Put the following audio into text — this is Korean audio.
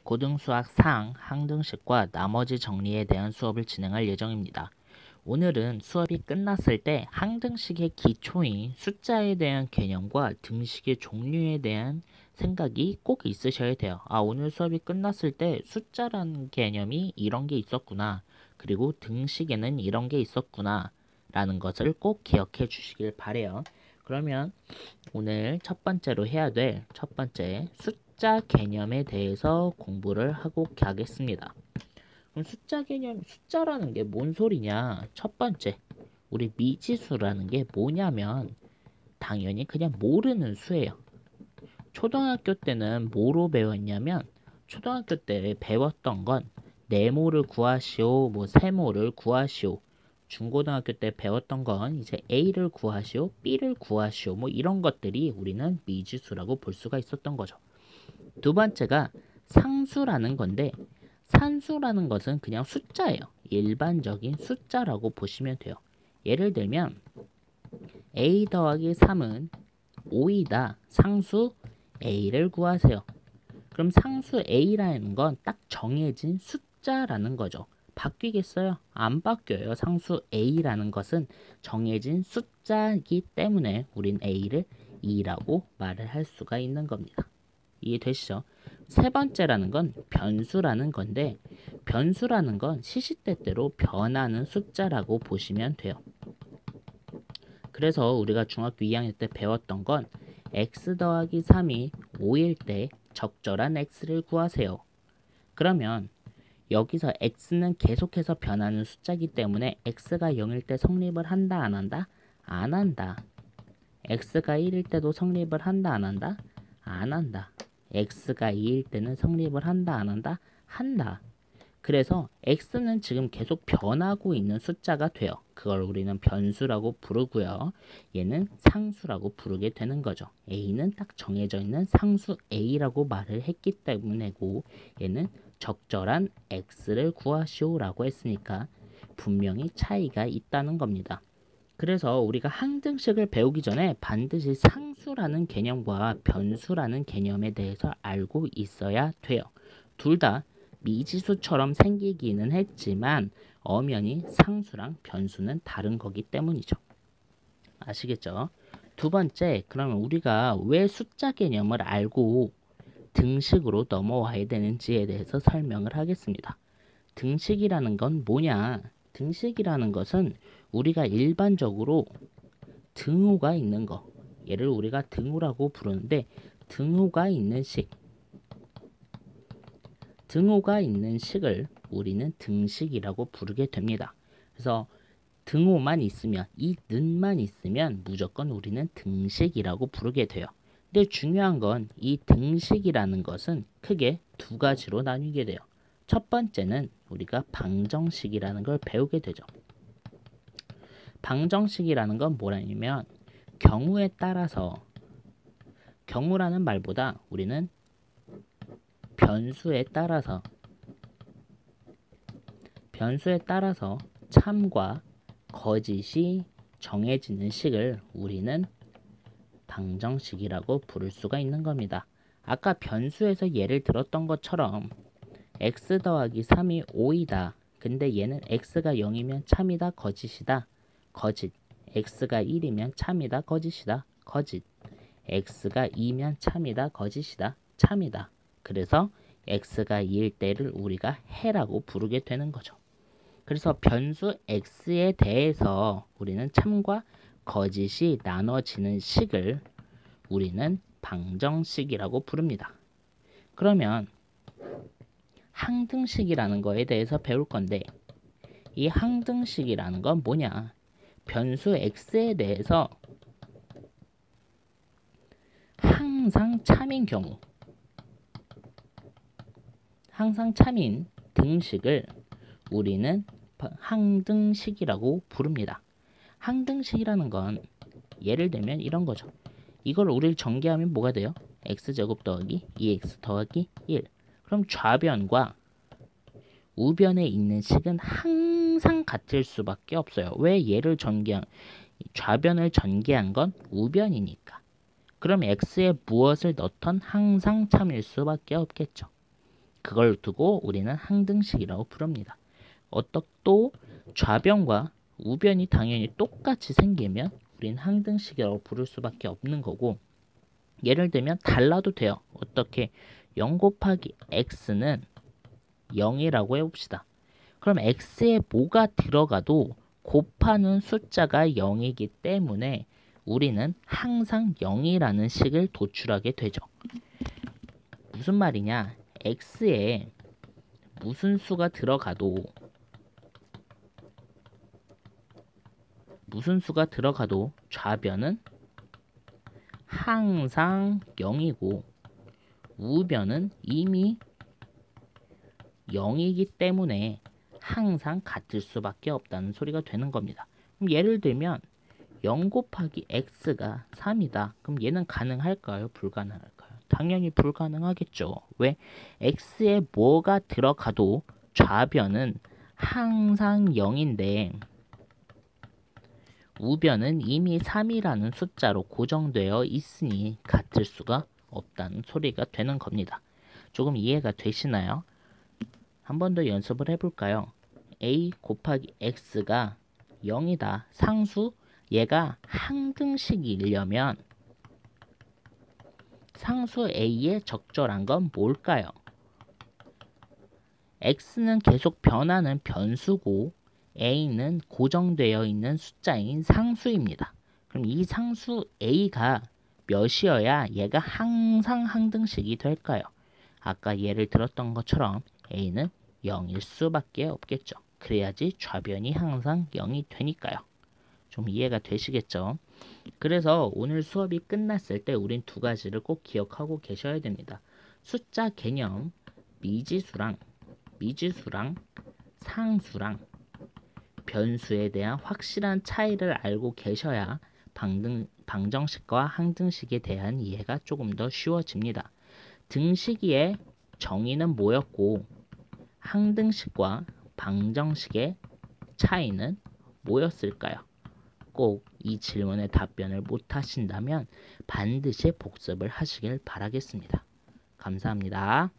고등수학 상, 항등식과 나머지 정리에 대한 수업을 진행할 예정입니다. 오늘은 수업이 끝났을 때 항등식의 기초인 숫자에 대한 개념과 등식의 종류에 대한 생각이 꼭 있으셔야 돼요. 오늘 수업이 끝났을 때 숫자라는 개념이 이런 게 있었구나. 그리고 등식에는 이런 게 있었구나. 라는 것을 꼭 기억해 주시길 바래요. 그러면 오늘 첫 번째로 해야 될 첫 번째 숫자 개념에 대해서 공부를 하고 가겠습니다. 그럼 숫자 개념, 숫자라는 게 뭔 소리냐? 첫 번째, 우리 미지수라는 게 뭐냐면 당연히 그냥 모르는 수예요. 초등학교 때는 뭐로 배웠냐면 초등학교 때 배웠던 건 네모를 구하시오, 세모를 구하시오. 중고등학교 때 배웠던 건 이제 A를 구하시오, B를 구하시오, 이런 것들이 우리는 미지수라고 볼 수가 있었던 거죠. 두 번째가 상수라는 건데 산수라는 것은 그냥 숫자예요. 일반적인 숫자라고 보시면 돼요. 예를 들면 A 더하기 3은 5이다. 상수 A를 구하세요. 그럼 상수 A라는 건 딱 정해진 숫자라는 거죠. 바뀌겠어요? 안 바뀌어요. 상수 A라는 것은 정해진 숫자이기 때문에 우린 A를 2라고 말을 할 수가 있는 겁니다. 이해되시죠? 세 번째라는 건 변수라는 건데 변수라는 건 시시때때로 변하는 숫자라고 보시면 돼요. 그래서 우리가 중학교 2학년 때 배웠던 건 x 더하기 3이 5일 때 적절한 x를 구하세요. 그러면 여기서 x는 계속해서 변하는 숫자이기 때문에 x가 0일 때 성립을 한다 안 한다? 안 한다. x가 1일 때도 성립을 한다 안 한다? 안 한다. x가 2일 때는 성립을 한다 안 한다? 한다. 그래서 x는 지금 계속 변하고 있는 숫자가 돼요. 그걸 우리는 변수라고 부르고요. 얘는 상수라고 부르게 되는 거죠. a는 딱 정해져 있는 상수 a라고 말을 했기 때문에고 얘는 적절한 x를 구하시오라고 했으니까 분명히 차이가 있다는 겁니다. 그래서 우리가 항등식을 배우기 전에 반드시 상수라는 개념과 변수라는 개념에 대해서 알고 있어야 돼요. 둘 다 미지수처럼 생기기는 했지만 엄연히 상수랑 변수는 다른 거기 때문이죠. 아시겠죠? 두 번째, 그러면 우리가 왜 숫자 개념을 알고 등식으로 넘어와야 되는지에 대해서 설명을 하겠습니다. 등식이라는 건 뭐냐? 등식이라는 것은 우리가 일반적으로 등호가 있는 거, 얘를 우리가 등호라고 부르는데 등호가 있는 식을 우리는 등식이라고 부르게 됩니다. 그래서 등호만 있으면, 이 는만 있으면 무조건 우리는 등식이라고 부르게 돼요. 근데 중요한 건 이 등식이라는 것은 크게 두 가지로 나뉘게 돼요. 첫 번째는 우리가 방정식이라는 걸 배우게 되죠. 방정식이라는 건 뭐냐면 경우에 따라서, 경우라는 말보다 우리는 변수에 따라서 참과 거짓이 정해지는 식을 우리는 방정식이라고 부를 수가 있는 겁니다. 아까 변수에서 예를 들었던 것처럼 x 더하기 3이 5이다. 근데 얘는 x가 0이면 참이다, 거짓이다. 거짓. x가 1이면 참이다, 거짓이다. 거짓. x가 2면 참이다, 거짓이다. 참이다. 그래서 x가 2일 때를 우리가 해라고 부르게 되는 거죠. 그래서 변수 x에 대해서 우리는 참과 거짓이 나눠지는 식을 우리는 방정식이라고 부릅니다. 그러면 항등식이라는 거에 대해서 배울 건데 이 항등식이라는 건 뭐냐? 변수 x에 대해서 항상 참인 경우, 항상 참인 등식을 우리는 항등식이라고 부릅니다. 항등식이라는 건 예를 들면 이런 거죠. 이걸 우리를 전개하면 뭐가 돼요? x제곱 더하기 2x 더하기 1. 그럼 좌변과 우변에 있는 식은 항상 같을 수밖에 없어요. 왜 좌변을 전개한 건 우변이니까. 그럼 x에 무엇을 넣던 항상 참일 수밖에 없겠죠. 그걸 두고 우리는 항등식이라고 부릅니다. 또 좌변과 우변이 당연히 똑같이 생기면 우린 항등식이라고 부를 수밖에 없는 거고, 예를 들면 달라도 돼요. 어떻게? 0 곱하기 x는 0이라고 해봅시다. 그럼 x에 뭐가 들어가도 곱하는 숫자가 0이기 때문에 우리는 항상 0이라는 식을 도출하게 되죠. 무슨 말이냐? x에 무슨 수가 들어가도 좌변은 항상 0이고 우변은 이미 0이기 때문에 항상 같을 수밖에 없다는 소리가 되는 겁니다. 그럼 예를 들면 0 곱하기 x가 3이다. 그럼 얘는 가능할까요? 불가능할까요? 당연히 불가능하겠죠. 왜? x에 뭐가 들어가도 좌변은 항상 0인데 우변은 이미 3이라는 숫자로 고정되어 있으니 같을 수가 없다는 소리가 되는 겁니다. 조금 이해가 되시나요? 한 번 더 연습을 해볼까요? a 곱하기 x가 0이다. 상수, 얘가 항등식이려면 상수 a의 적절한 건 뭘까요? x는 계속 변하는 변수고 a는 고정되어 있는 숫자인 상수입니다. 그럼 이 상수 a가 몇이어야 얘가 항상 항등식이 될까요? 아까 예를 들었던 것처럼 a는 0일 수밖에 없겠죠. 그래야지 좌변이 항상 0이 되니까요. 좀 이해가 되시겠죠? 그래서 오늘 수업이 끝났을 때 우린 두 가지를 꼭 기억하고 계셔야 됩니다. 숫자 개념, 미지수랑 상수랑 변수에 대한 확실한 차이를 알고 계셔야 방정식과 항등식에 대한 이해가 조금 더 쉬워집니다. 등식의 정의는 뭐였고 항등식과 방정식의 차이는 뭐였을까요? 꼭 이 질문에 답변을 못 하신다면 반드시 복습을 하시길 바라겠습니다. 감사합니다.